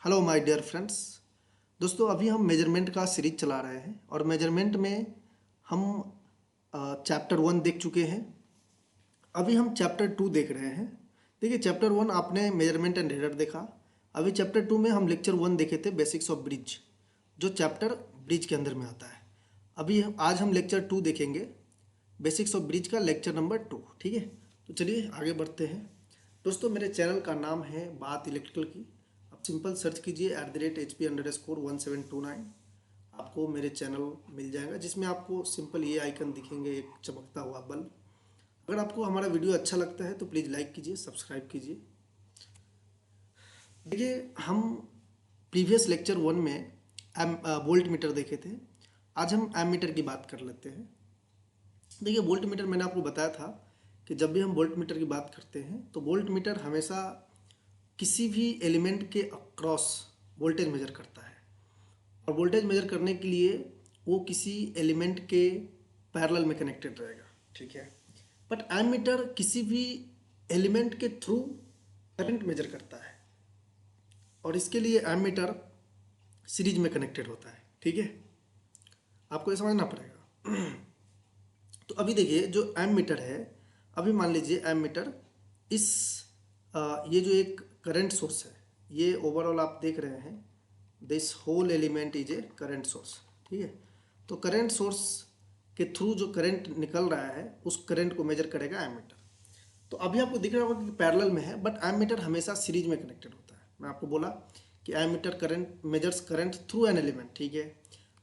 Hello my dear friends. दोस्तों अभी हम मेजरमेंट का सीरीज चला रहे हैं और मेजरमेंट में हम चैप्टर 1 देख चुके हैं। अभी हम चैप्टर 2 देख रहे हैं। देखिए चैप्टर 1 आपने मेजरमेंट एंड हेडर देखा। अभी चैप्टर 2 में हम लेक्चर 1 देखे थे, बेसिक्स ऑफ ब्रिज, जो चैप्टर ब्रिज के अंदर में आता है। अभी आज हम लेक्चर 2 देखेंगे, बेसिक्स ऑफ ब्रिज का लेक्चर नंबर 2। ठीक है, तो चलिए आगे बढ़ते हैं। दोस्तों मेरे चैनल का नाम है बात इलेक्ट्रिकल की। आप सिंपल सर्च कीजिए @HP_1729। आपको मेरे चैनल मिल जाएगा, जिसमें आपको सिंपल ये आइकन दिखेंगे, एक चमकता हुआ बल्ब। अगर आपको हमारा वीडियो अच्छा लगता है तो प्लीज़ लाइक कीजिए, सब्सक्राइब कीजिए। देखिए हम प्रीवियस लेक्चर 1 में वोल्ट मीटर देखे थे। आज हम एम मीटर की बात कर लेते हैं। देखिए वोल्ट मीटर मैंने आपको बताया था कि जब भी हम वोल्ट मीटर की बात करते हैं तो वोल्ट मीटर हमेशा किसी भी एलिमेंट के अक्रॉस वोल्टेज मेजर करता है, और वोल्टेज मेजर करने के लिए वो किसी एलिमेंट के पैरेलल में कनेक्टेड रहेगा। ठीक है, बट एमीटर किसी भी एलिमेंट के थ्रू करंट मेजर करता है, और इसके लिए एमीटर सीरीज में कनेक्टेड होता है। ठीक है, आपको ये समझना पड़ेगा। तो अभी देखिए जो एमीटर है, अभी मान लीजिए एमीटर इस ये जो एक करंट सोर्स है, ये ओवरऑल आप देख रहे हैं, this whole element is a current source. ठीक है, तो करंट सोर्स के थ्रू जो करंट निकल रहा है उस करंट को मेजर करेगा एमीटर। तो अभी आपको दिख रहा होगा कि पैरेलल में है, बट एमीटर हमेशा सीरीज में कनेक्टेड होता है। मैं आपको बोला कि ammeter current measures current through an element. ठीक है,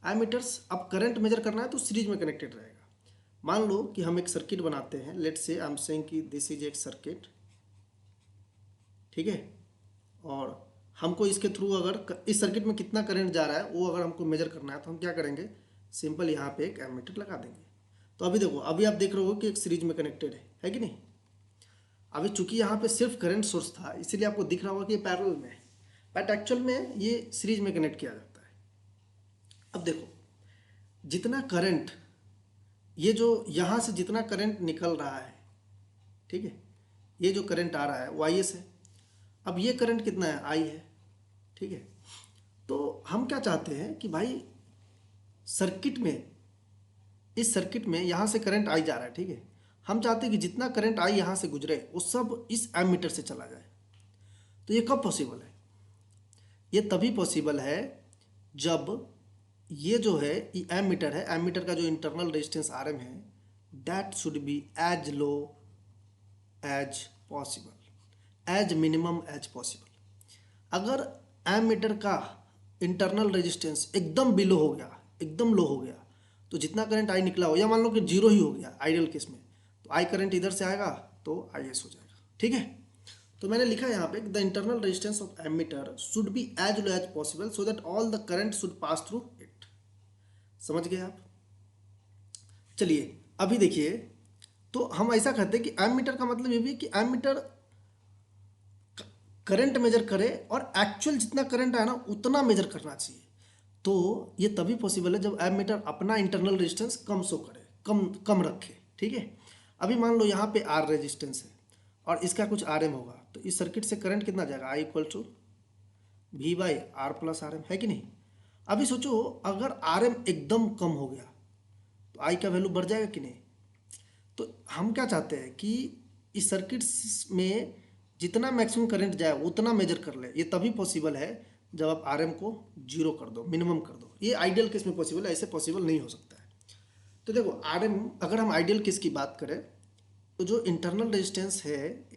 एमीटर्स अब करंट मेजर करना है तो सीरीज में कनेक्टेड रहेगा। मान लो कि हम एक सर्किट बनाते हैं, let's say I am saying कि दिस इज एक सर्किट। ठीक है, और हमको इसके थ्रू अगर इस सर्किट में कितना करंट जा रहा है वो अगर हमको मेजर करना है तो हम क्या करेंगे, सिंपल यहाँ पे एक एमीटर लगा देंगे। तो अभी देखो, अभी आप देख रहे हो कि एक सीरीज में कनेक्टेड है कि नहीं। अभी चूंकि यहाँ पे सिर्फ करंट सोर्स था इसीलिए आपको दिख रहा होगा कि ये पैरेलल में है, बट एक्चुअल में ये सीरीज में कनेक्ट किया जाता है। अब देखो जितना करंट, ये जो यहाँ से जितना करंट निकल रहा है, ठीक है, ये जो करंट आ रहा है वो आई एस है। अब ये करंट कितना है, आई है। ठीक है, तो हम क्या चाहते हैं कि भाई सर्किट में, इस सर्किट में यहाँ से करंट आई जा रहा है। ठीक है, हम चाहते हैं कि जितना करंट आई यहाँ से गुजरे वो सब इस एमीटर से चला जाए। तो ये कब पॉसिबल है, ये तभी पॉसिबल है जब ये जो है एमीटर है, एमीटर का जो इंटरनल रेजिस्टेंस आर एम है, that should be as low as possible, as minimum as possible. अगर एमीटर का इंटरनल रेजिस्टेंस एकदम बिलो हो गया, एकदम लो हो गया, तो जितना करंट आई निकला हो, या मान लो कि जीरो ही हो गया आइडियल केस में, तो आई करंट इधर से आएगा तो आई एस हो जाएगा। ठीक है, तो मैंने लिखा यहाँ पे the internal resistance of ammeter should be as low as possible so that all the current should pass through it. समझ गए आप। चलिए अभी देखिए, तो हम ऐसा कहते हैं कि एमीटर का मतलब ये भी है कि एमीटर करंट मेजर करे और एक्चुअल जितना करंट आया ना उतना मेजर करना चाहिए। तो ये तभी पॉसिबल है जब एमीटर अपना इंटरनल रेजिस्टेंस कम शो करे, कम कम रखे। ठीक है, अभी मान लो यहाँ पे आर रेजिस्टेंस है और इसका कुछ आर एम होगा, तो इस सर्किट से करंट कितना जाएगा, I equal to V by R plus R M, है कि नहीं। अभी सोचो अगर आर एम एकदम कम हो गया तो आई का वैल्यू बढ़ जाएगा कि नहीं। तो हम क्या चाहते हैं कि इस सर्किट में जितना मैक्सिमम करंट जाए उतना मेजर कर ले। ये तभी पॉसिबल है जब आप आर एम को जीरो कर दो, मिनिमम कर दो। ये आइडियल केस में पॉसिबल है, ऐसे पॉसिबल नहीं हो सकता है। तो देखो आर एम, अगर हम आइडियल केस की बात करें तो जो इंटरनल रेजिस्टेंस है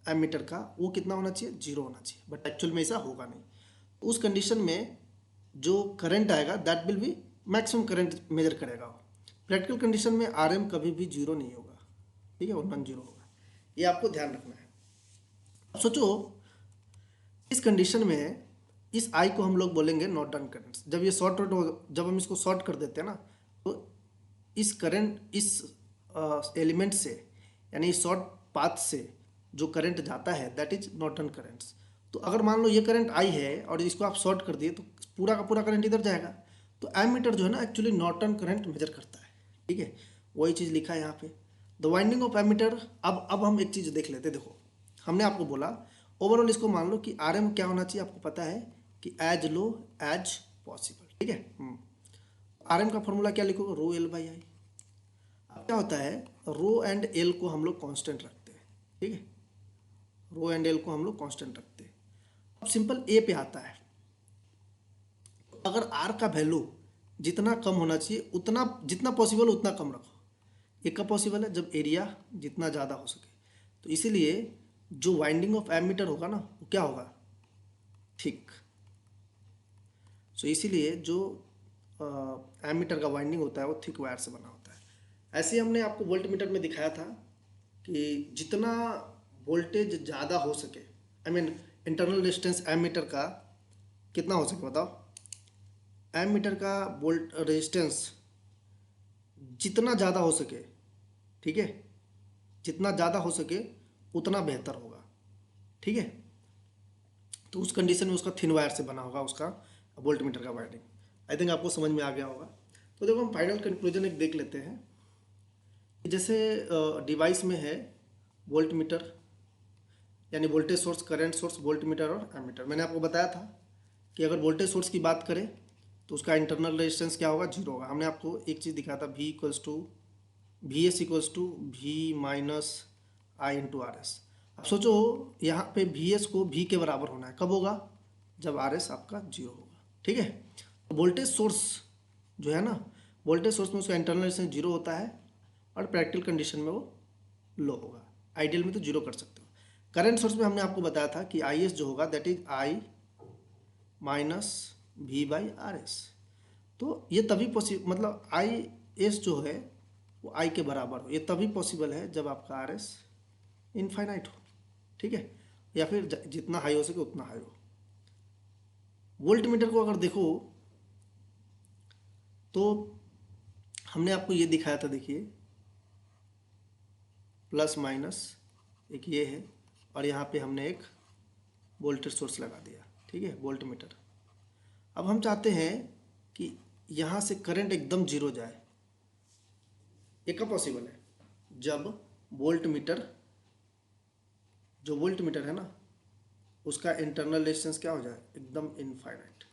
एमीटर का वो कितना होना चाहिए, जीरो होना चाहिए, बट एक्चुअल में ऐसा होगा नहीं। उस कंडीशन में जो करंट आएगा that will B maximum current measure करेगा। प्रैक्टिकल कंडीशन में आर एम कभी भी जीरो नहीं होगा। ठीक है, वो नॉन जीरो होगा, ये आपको ध्यान रखना है। अब सोचो इस कंडीशन में इस आई को हम लोग बोलेंगे नॉर्टन करंट। जब ये शॉर्ट हो, जब हम इसको शॉर्ट कर देते हैं ना, तो इस करंट, इस एलिमेंट से, यानी इस शॉर्ट पाथ से जो करंट जाता है दैट इज नॉर्टन करंट्स। तो अगर मान लो ये करंट आई है और इसको आप शॉर्ट कर दिए तो पूरा का पूरा करंट इधर जाएगा। तो एमीटर जो है ना एक्चुअली नॉर्टन करंट मेजर करता है। ठीक है, वही चीज़ लिखा है यहाँ पे, द वाइंडिंग ऑफ एमीटर। अब हम एक चीज़ देख लेते। देखो हमने आपको बोला ओवरऑल इसको मान लो कि आर एम क्या होना चाहिए, आपको पता है कि एज लो एज पॉसिबल, ठीक है। आर एम का फॉर्मूला क्या लिखोगे, रो एल बाई आई। अब क्या होता है, रो एंड एल को हम लोग कांस्टेंट रखते हैं, ठीक है, रो एंड एल को हम लोग कांस्टेंट रखते हैं। अब सिंपल ए पे आता है, अगर आर का वैल्यू जितना कम होना चाहिए उतना, जितना पॉसिबल उतना कम रखो। ये कब पॉसिबल है, जब एरिया जितना ज़्यादा हो सके। तो इसीलिए जो वाइंडिंग ऑफ एमीटर होगा ना वो क्या होगा, थिक। सो इसीलिए जो एमीटर का वाइंडिंग होता है वो थिक वायर से बना होता है। ऐसे ही हमने आपको वोल्ट मीटर में दिखाया था कि जितना वोल्टेज ज़्यादा हो सके, I mean internal resistance ammeter का कितना हो सके बताओ, एमीटर का वोल्ट रेजिस्टेंस जितना ज़्यादा हो सके, ठीक है, जितना ज़्यादा हो सके उतना बेहतर होगा, ठीक है। तो उस कंडीशन में उसका थिन वायर से बना होगा उसका वोल्ट मीटर का वायरिंग। आई थिंक आपको समझ में आ गया होगा। तो देखो हम फाइनल कंक्लूजन एक देख लेते हैं। जैसे डिवाइस में है वोल्ट मीटर यानी voltage source, current source, volt meter और एमीटर। मैंने आपको बताया था कि अगर वोल्टेज सोर्स की बात करें तो उसका इंटरनल रेजिस्टेंस क्या होगा, जीरो होगा। हमने आपको एक चीज़ दिखाया था, V equals to V S equals to V minus I into R S. अब सोचो यहाँ पे वी एस को वी के बराबर होना है, कब होगा, जब आर एस आपका जीरो होगा, ठीक है। वोल्टेज सोर्स जो है ना, वोल्टेज सोर्स में उसका इंटरनल रेजिस्टेंस जीरो होता है और प्रैक्टिकल कंडीशन में वो लो होगा, आइडियल में तो जीरो कर सकते हो। करंट सोर्स में हमने आपको बताया था कि आई एस जो होगा that is I minus V by R S. तो ये तभी पॉसिबल, मतलब आई एस जो है वो आई के बराबर हो, ये तभी पॉसिबल है जब आपका आर एस इनफाइनाइट हो, ठीक है, या फिर जितना हाई हो सके उतना हाई हो। वोल्ट मीटर को अगर देखो तो हमने आपको ये दिखाया था, देखिए प्लस माइनस एक ये है और यहाँ पे हमने एक वोल्टेज सोर्स लगा दिया, ठीक है, वोल्ट मीटर। अब हम चाहते हैं कि यहाँ से करंट एकदम जीरो जाए। ये कब पॉसिबल है, जब वोल्ट मीटर, जो वोल्ट मीटर है ना उसका इंटरनल रेजिस्टेंस क्या हो जाए, एकदम इनफाइनाइट।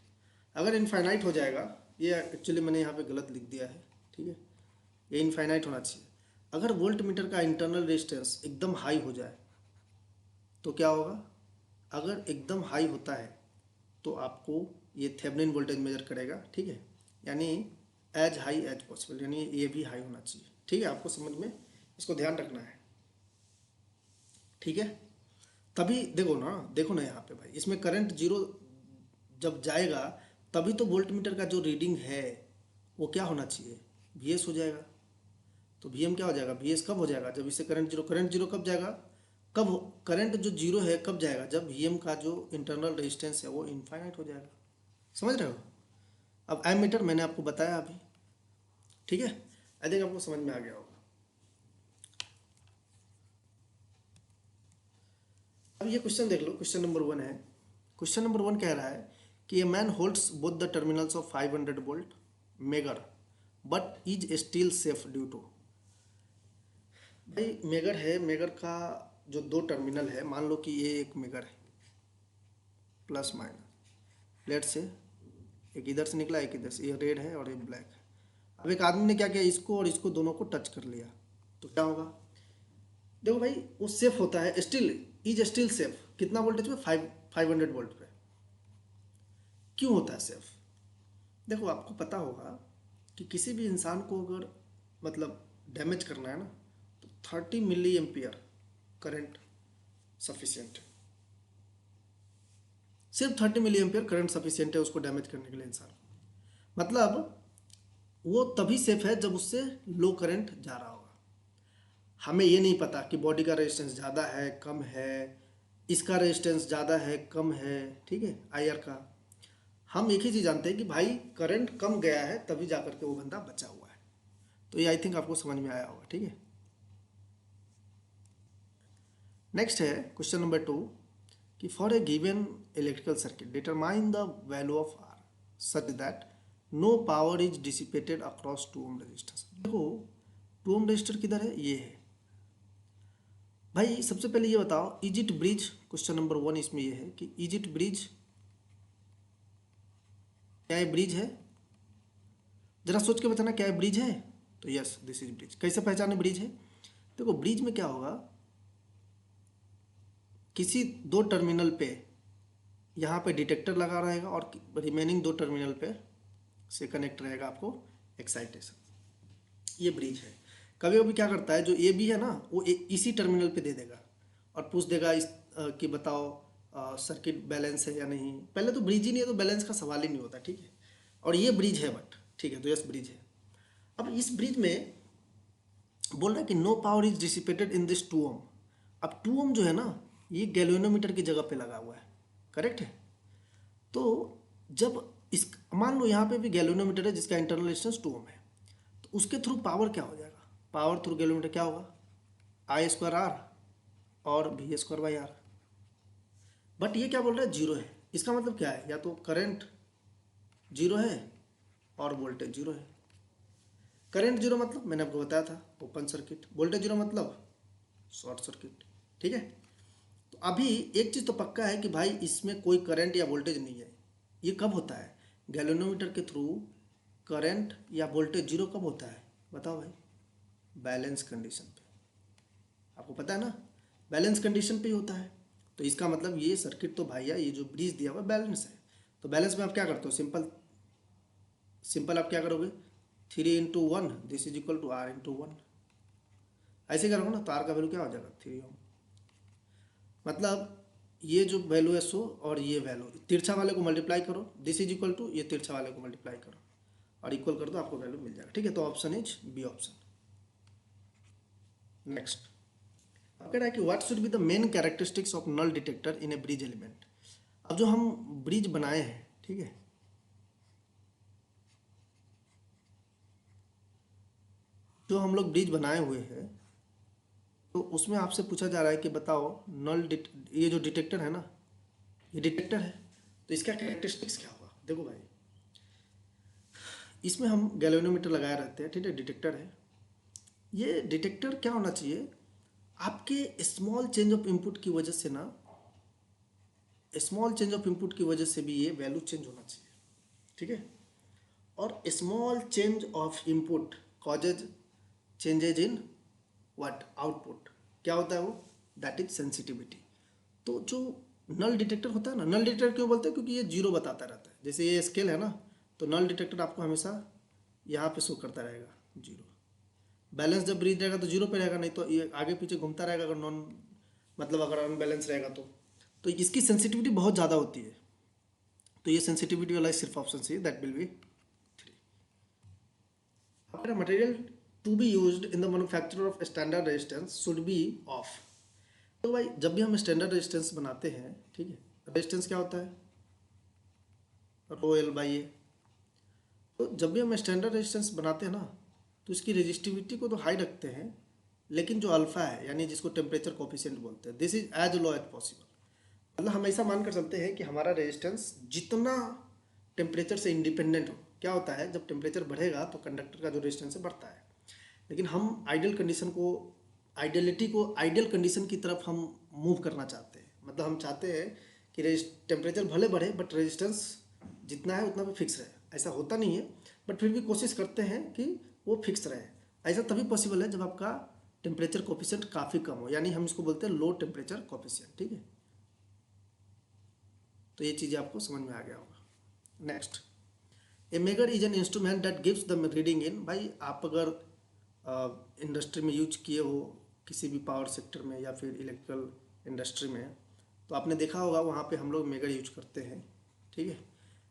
अगर इनफाइनाइट हो जाएगा, ये एक्चुअली मैंने यहाँ पे गलत लिख दिया है, ठीक है, ये इनफाइनाइट होना चाहिए। अगर वोल्ट मीटर का इंटरनल रेजिस्टेंस एकदम हाई हो जाए तो क्या होगा, अगर एकदम हाई होता है तो आपको ये थेवेनिन वोल्टेज मेजर करेगा, ठीक है, यानी एज हाई एज पॉसिबल, यानी ये भी हाई होना चाहिए, ठीक है। आपको समझ में इसको ध्यान रखना है, ठीक है। तभी देखो ना यहाँ पे भाई, इसमें करंट जीरो जब जाएगा तभी तो वोल्ट मीटर का जो रीडिंग है वो क्या होना चाहिए, वी एस हो जाएगा। तो वी एम क्या हो जाएगा, वी एस कब हो जाएगा, जब इससे करंट जीरो कब जाएगा, कब करंट जो जीरो है कब जाएगा, जब वी एम का जो इंटरनल रेजिस्टेंस है वो इनफाइनाइट हो जाएगा। समझ रहे हो। अब एम मीटर मैंने आपको बताया अभी, ठीक है, आई थिंक आपको समझ में आ गया होगा। अब ये क्वेश्चन देख लो, क्वेश्चन नंबर 1 है। क्वेश्चन नंबर 1 कह रहा है कि a man holds both the terminals of 500 volt megger but is still safe due to. भाई मेगर है, मेगर का जो दो टर्मिनल है, मान लो कि ये एक मेगर है, प्लस माइनस, लेट से एक इधर से निकला एक इधर से, ये रेड है और ये ब्लैक है। अब एक आदमी ने क्या किया, इसको और इसको दोनों को टच कर लिया तो क्या होगा, देखो भाई वो सेफ होता है, स्टिल इज स्टिल सेफ। कितना वोल्टेज पे, 500 वोल्ट पे। क्यों होता है सेफ, देखो आपको पता होगा कि किसी भी इंसान को अगर मतलब डैमेज करना है ना तो 30 मिली एम्पियर करंट सफिशिएंट है, सिर्फ 30 मिली एम्पियर करंट सफिशिएंट है उसको डैमेज करने के लिए इंसान। मतलब वो तभी सेफ है जब उससे लो करंट जा रहा होगा। हमें ये नहीं पता कि बॉडी का रेजिस्टेंस ज़्यादा है कम है, इसका रेजिस्टेंस ज़्यादा है कम है, ठीक है, आईआर का। हम एक ही चीज़ जानते हैं कि भाई करंट कम गया है तभी जाकर के वो बंदा बचा हुआ है। तो ये आई थिंक आपको समझ में आया होगा, ठीक है। नेक्स्ट है क्वेश्चन नंबर 2 कि for a given electrical circuit determine the value of R such that no power is dissipated across 2 ohm resistance. देखो 2 ओम रेजिस्टर किधर है, ये है भाई। सबसे पहले ये बताओ is it bridge, question number 1 इसमें ये है कि इज इट ब्रिज क्या ये ब्रिज है? जरा सोच के बताना, क्या ये ब्रिज है? तो यस, दिस इज ब्रिज। कैसे पहचाने ब्रिज है? देखो ब्रिज में क्या होगा, किसी दो टर्मिनल पे यहाँ पे डिटेक्टर लगा रहेगा और रिमेनिंग दो टर्मिनल पे से कनेक्ट रहेगा आपको एक्साइटेशन। ये ब्रिज है। कभी कभी क्या करता है, जो ए बी है ना, वो इसी टर्मिनल पे दे देगा और पूछ देगा कि बताओ सर्किट बैलेंस है या नहीं। पहले तो ब्रिज ही नहीं है तो बैलेंस का सवाल ही नहीं होता, ठीक है। और ये ब्रिज है, बट ठीक है, तो यस ब्रिज है। अब इस ब्रिज में बोल रहा है कि no power is dissipated in this 2 ohm. अब 2 ओम जो है ना, ये गैल्वेनोमीटर की जगह पे लगा हुआ है, करेक्ट है। तो जब इस मान लो यहाँ पे भी गैल्वेनोमीटर है जिसका इंटरनल रेजिस्टेंस 2 ओम है, तो उसके थ्रू पावर क्या हो जाएगा? पावर थ्रू गैल्वेनोमीटर क्या होगा? आई स्क्वायर आर और V square by R. But ये क्या बोल रहा है? जीरो है। इसका मतलब क्या है? या तो करंट जीरो है और वोल्टेज जीरो है। करंट जीरो मतलब मैंने आपको बताया था ओपन सर्किट, वोल्टेज जीरो मतलब शॉर्ट सर्किट, ठीक है। तो अभी एक चीज़ तो पक्का है कि भाई इसमें कोई करंट या वोल्टेज नहीं है। ये कब होता है? गैल्वेनोमीटर के थ्रू करंट या वोल्टेज जीरो कब होता है? बताओ भाई। बैलेंस कंडीशन पे। आपको पता है ना, बैलेंस कंडीशन पे ही होता है। तो इसका मतलब ये सर्किट तो भैया, ये जो ब्रिज दिया हुआ बैलेंस है। तो बैलेंस में आप क्या करते हो? सिंपल सिंपल आप क्या करोगे? 3 × 1 this is equal to R × 1। ऐसे करोगे ना तो आर का वैल्यू क्या हो जाएगा? 3 ओम। मतलब ये जो वैल्यू है सो, और ये वैल्यू तिरछा वाले को मल्टीप्लाई करो, दिस इज इक्वल टू ये तिरछा वाले को मल्टीप्लाई करो और इक्वल कर दो, आपको वैल्यू मिल जाएगा, ठीक है। तो option is B option. Next अब कह रहा है कि what should be the main characteristics of null detector in a bridge element. अब जो हम ब्रिज बनाए हैं, ठीक है, जो हम लोग ब्रिज बनाए हुए हैं, तो उसमें आपसे पूछा जा रहा है कि बताओ ये जो डिटेक्टर है ना, ये डिटेक्टर है, तो इसका कैरेक्टरिस्टिक्स क्या होगा? देखो भाई, इसमें हम गैल्वेनोमीटर लगाए रहते हैं, ठीक है, डिटेक्टर है। ये डिटेक्टर क्या होना चाहिए? आपके स्मॉल चेंज ऑफ इनपुट की वजह से ना, स्मॉल चेंज ऑफ इनपुट की वजह से भी ये वैल्यू चेंज होना चाहिए, ठीक है। और small change of input causes changes in what? Output. क्या होता है वो? That is sensitivity. तो जो नल डिटेक्टर होता है ना, नल डिटेक्टर क्यों बोलते हैं? क्योंकि ये जीरो बताता रहता है। जैसे ये स्केल है ना, तो नल डिटेक्टर आपको हमेशा यहाँ पे शो करता रहेगा जीरो। बैलेंस जब ब्रिज रहेगा तो जीरो पे रहेगा, नहीं तो ये आगे पीछे घूमता रहेगा अगर नॉन मतलब अगर अनबैलेंस रहेगा तो इसकी सेंसिटिविटी बहुत ज़्यादा होती है। तो ये सेंसिटिविटी वाला सिर्फ option C, that will be 3। Material to be used in the manufacture of standard resistance should be of. तो भाई जब भी हम स्टैंडर्ड रेजिस्टेंस बनाते हैं, ठीक है, रेजिस्टेंस क्या होता है? रो एल बाई ए। तो जब भी हम स्टैंडर्ड रेजिस्टेंस बनाते हैं ना, तो इसकी रेजिस्टिविटी को तो हाई रखते हैं, लेकिन जो अल्फा है यानी जिसको टेम्परेचर कोफिशिएंट बोलते हैं, this is as low as possible. मतलब हम ऐसा मान कर चलते हैं कि हमारा रेजिस्टेंस जितना टेम्परेचर से इंडिपेंडेंट हो। क्या होता है, जब टेम्परेचर बढ़ेगा तो कंडक्टर का जो रेजिस्टेंस है बढ़ता है, लेकिन हम आइडियल कंडीशन को, आइडियलिटी को आइडियल कंडीशन की तरफ हम मूव करना चाहते हैं। मतलब हम चाहते हैं कि टेम्परेचर भले बढ़े बट रेजिस्टेंस जितना है उतना पे फिक्स रहे। ऐसा होता नहीं है, बट फिर भी कोशिश करते हैं कि वो फिक्स रहे। ऐसा तभी पॉसिबल है जब आपका टेम्परेचर कोफिशिएंट काफ़ी कम हो, यानी हम इसको बोलते हैं लो टेम्परेचर कोफिशिएंट, ठीक है। तो ये चीज़ें आपको समझ में आ गया होगा। Next, A megger is an instrument that gives the reading in. भाई आप अगर इंडस्ट्री में यूज किए हो, किसी भी पावर सेक्टर में या फिर इलेक्ट्रिकल इंडस्ट्री में, तो आपने देखा होगा वहाँ पे हम लोग मेगर यूज करते हैं, ठीक है।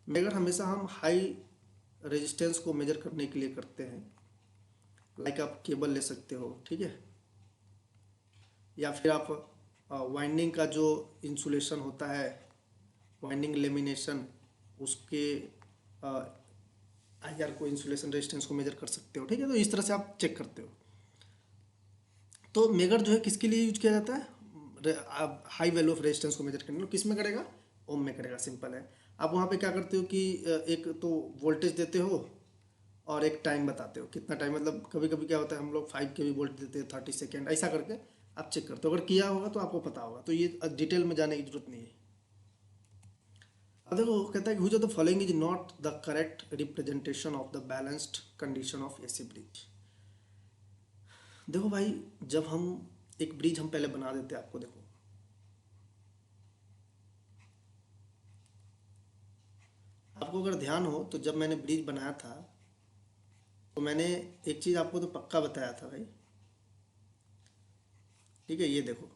मेगर हमेशा हम हाई रेजिस्टेंस को मेजर करने के लिए करते हैं। लाइक आप केबल ले सकते हो, ठीक है, या फिर आप वाइंडिंग का जो इंसुलेशन होता है, वाइंडिंग लेमिनेशन, उसके आईआर को, इंसुलेशन रेजिस्टेंस को मेजर कर सकते हो, ठीक है। तो इस तरह से आप चेक करते हो। तो मेगर जो है किसके लिए यूज किया जाता है? हाई वैल्यू ऑफ रेजिस्टेंस को मेजर करने में। किस में करेगा? ओम में करेगा, सिंपल है। आप वहाँ पे क्या करते हो कि एक तो वोल्टेज देते हो और एक टाइम बताते हो, कितना टाइम, मतलब कभी कभी क्या होता है हम लोग 5 kV वोल्ट देते हैं 30 सेकेंड, ऐसा करके आप चेक करते हो। अगर किया होगा तो आपको पता होगा, तो ये डिटेल में जाने की जरूरत नहीं है। अब देखो कहता है कि which of the following is not the correct representation of the balanced condition of AC bridge. देखो भाई, जब हम एक ब्रिज हम पहले बना देते हैं, आपको देखो आपको अगर ध्यान हो तो जब मैंने ब्रिज बनाया था तो मैंने एक चीज़ आपको तो पक्का बताया था भाई, ठीक है। ये देखो,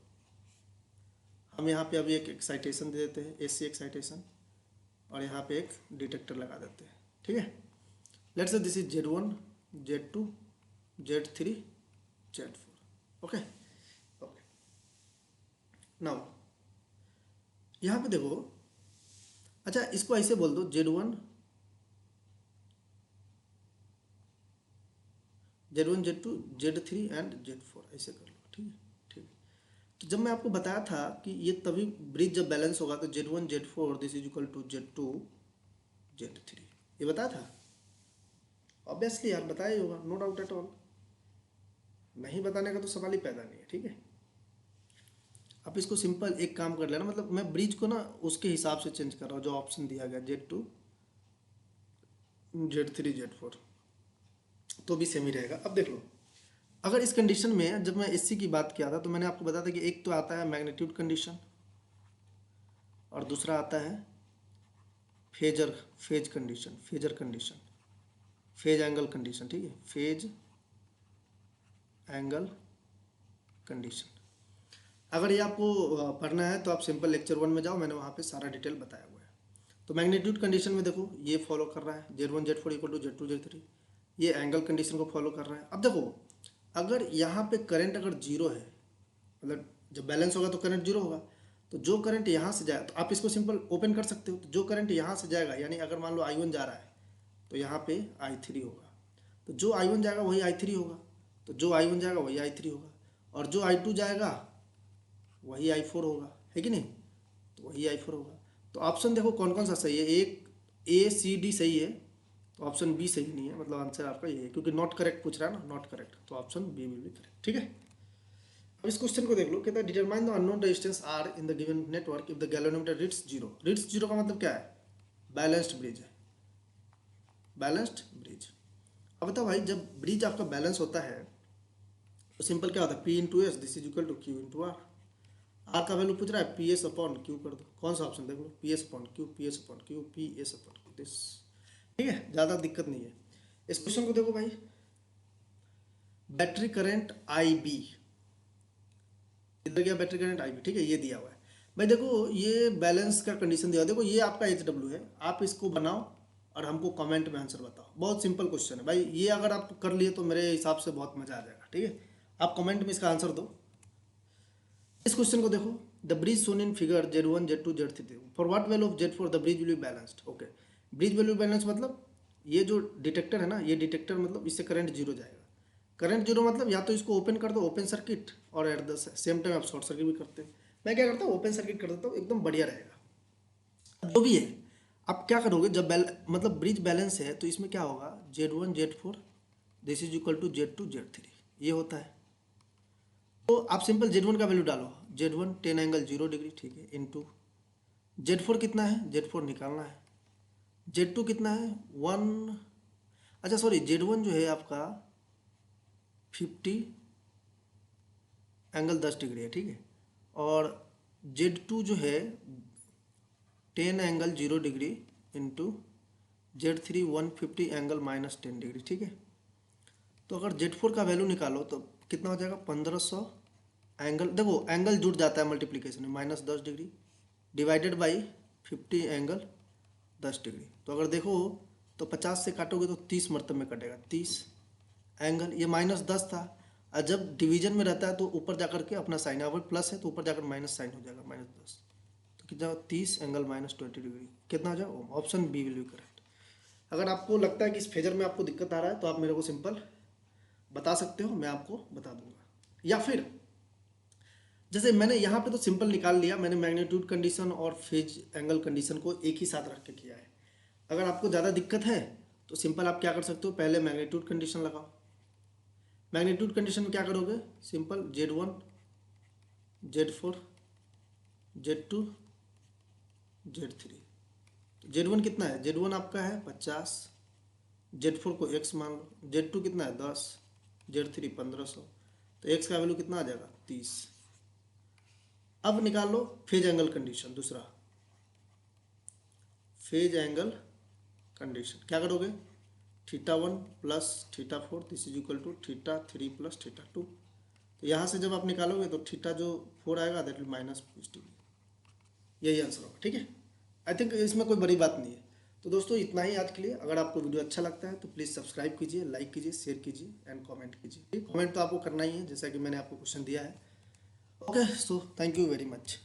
हम यहाँ पे अभी एक एक्साइटेशन दे देते हैं, एसी एक्साइटेशन, और यहाँ पे एक डिटेक्टर लगा देते हैं, ठीक है। Let's say this is Z1, Z2, Z3, Z4। Okay okay, now यहाँ पे देखो, अच्छा इसको ऐसे बोल दो Z1, Z1, Z2, Z3 and Z4, ऐसे कर लो, ठीक है ठीक है। तो जब मैं आपको बताया था कि ये तभी ब्रिज जब बैलेंस होगा तो Z1, Z4 this is equal to Z2, Z3, ये बताया था। ऑब्वियसली यार बताया ही होगा, नो डाउट एट ऑल, नहीं बताने का तो सवाल ही पैदा नहीं है, ठीक है। आप इसको सिंपल एक काम कर लेना, मतलब मैं ब्रिज को ना उसके हिसाब से चेंज कर रहा हूँ जो ऑप्शन दिया गया, Z2, Z3, Z4, तो भी सेम ही रहेगा। अब देख लो, अगर इस कंडीशन में जब मैं एसी की बात किया था तो मैंने आपको बताया था कि एक तो आता है मैग्नीट्यूड कंडीशन और दूसरा आता है phase condition, phase angle condition, ठीक है, फेज एंगल कंडीशन। अगर ये आपको पढ़ना है तो आप सिंपल लेक्चर 1 में जाओ, मैंने वहाँ पे सारा डिटेल बताया हुआ है। तो मैग्नीट्यूड कंडीशन में देखो ये फॉलो कर रहा है, Z1, Z4 equal to Z2, Z3, ये एंगल कंडीशन को फॉलो कर रहा है। अब देखो, अगर यहाँ पे करंट अगर जीरो है, मतलब जब बैलेंस होगा तो करंट जीरो होगा, तो जो करंट यहाँ से जाए, तो आप इसको सिंपल ओपन कर सकते हो, तो जो करंट यहाँ से जाएगा, यानी अगर मान लो I1 जा रहा है तो यहाँ पे I3 होगा, तो जो I1 जाएगा वही I3 होगा, तो जो I1 जाएगा वही I3 होगा, और जो I2 जाएगा वही I4 होगा, है कि नहीं, तो वही I4 होगा। तो ऑप्शन देखो कौन कौन सा सही है, एक A C D सही है, तो ऑप्शन बी सही नहीं है, मतलब आंसर आपका ये है, क्योंकि नॉट करेक्ट पूछ रहा है ना, नॉट करेक्ट, तो option B will be correct, ठीक है। अब इस क्वेश्चन को देख लो, कहता है determine the unknown resistance R in the given network if the galvanometer reads zero. Reads zero का मतलब क्या है, बैलेंस्ड ब्रिज है, बैलेंस्ड ब्रिज। अब बताओ भाई, जब ब्रिज आपका बैलेंस होता है तो सिंपल क्या होता है, P into S this is equal to Q into R. R का वैल्यू पूछ रहा है, PS अपॉन क्यू कर दो, कौन सा ऑप्शन देख लो, PS upon Q, PS upon Q, PS upon Q, this, ठीक है, ज़्यादा दिक्कत नहीं है। इस क्वेश्चन को देखो भाई, बैटरी करंट IB, इधर गया बैटरी करंट IB, ठीक है, ये दिया हुआ है भाई। देखो ये बैलेंस का कंडीशन दिया हुआ है, देखो ये आपका HW है, आप इसको बनाओ और हमको कमेंट में आंसर बताओ। बहुत सिंपल क्वेश्चन है भाई, ये अगर आप कर लिए तो मेरे हिसाब से बहुत मजा आ जाएगा, ठीक है। आप कमेंट में इसका आंसर दो। इस क्वेश्चन को देखो, the bridge shown in figure Z1, Z2, Z3, for what value of Z4 the bridge will be balanced. Okay, bridge value balance मतलब ये जो डिटेक्टर है ना, ये डिटेक्टर मतलब इससे करंट जीरो जाएगा। करंट जीरो मतलब या तो इसको ओपन कर दो, ओपन सर्किट, और एट द सेम टाइम आप शॉर्ट सर्किट भी करते हैं। मैं क्या करता हूँ, ओपन सर्किट कर देता हूँ, एकदम बढ़िया रहेगा। जो भी है, आप क्या करोगे, जब मतलब ब्रिज बैलेंस है तो इसमें क्या होगा, Z1, Z4 this is equal to Z2, Z3, ये होता है। तो आप सिंपल Z1 का वैल्यू डालो, Z1 10 एंगल 0 डिग्री, ठीक है, इंटू Z4 कितना है, Z4 निकालना है, Z2 कितना है 1, अच्छा सॉरी, Z1 जो है आपका 50 एंगल 10 डिग्री है, ठीक है, और Z2 जो है 10 angle 0 degree into Z3 150 angle minus 10 degree, ठीक है। तो अगर Z4 का वैल्यू निकालो तो कितना हो जाएगा, 1500 एंगल, देखो एंगल जुड़ जाता है मल्टीप्लिकेशन में, minus 10 degree divided by 50 angle 10 degree. तो अगर देखो तो 50 से काटोगे तो 30 मरतब में कटेगा, 30 एंगल, ये -10 था, और जब डिवीजन में रहता है तो ऊपर जाकर के अपना साइन, अगर प्लस है तो ऊपर जाकर माइनस साइन हो जाएगा, -10, तो कितना, 30 एंगल माइनस 20 डिग्री, कितना हो जाएगा, option B will be correct. अगर आपको लगता है कि इस फेजर में आपको दिक्कत आ रहा है तो आप मेरे को सिंपल बता सकते हो, मैं आपको बता दूंगा। या फिर जैसे मैंने यहाँ पे तो सिंपल निकाल लिया, मैंने मैग्नीट्यूड कंडीशन और फेज एंगल कंडीशन को एक ही साथ रख के किया है। अगर आपको ज़्यादा दिक्कत है तो सिंपल आप क्या कर सकते हो, पहले मैग्नीट्यूड कंडीशन लगाओ। मैग्नीट्यूड कंडीशन में क्या करोगे, simple Z1, Z4, Z2, Z3, Z1 कितना है, Z1 आपका है 50, Z4 को x मान लो, Z2 कितना है 10, Z3 1500, तो x का वैल्यू कितना आ जाएगा 30। अब निकाल लो फेज एंगल कंडीशन, दूसरा फेज एंगल कंडीशन क्या करोगे, θ1 plus θ4 this is equal to θ3 plus θ2। तो यहाँ से जब आप निकालोगे तो थीटा जो 4 आएगा दैट विल माइनस पॉजिटिव, यही आंसर होगा। ठीक है, आई थिंक इसमें कोई बड़ी बात नहीं है। तो दोस्तों इतना ही आज के लिए। अगर आपको वीडियो अच्छा लगता है तो प्लीज़ सब्सक्राइब कीजिए, लाइक कीजिए, शेयर कीजिए एंड कमेंट कीजिए। कमेंट तो आपको करना ही है जैसा कि मैंने आपको क्वेश्चन दिया है। Okay, so thank you very much.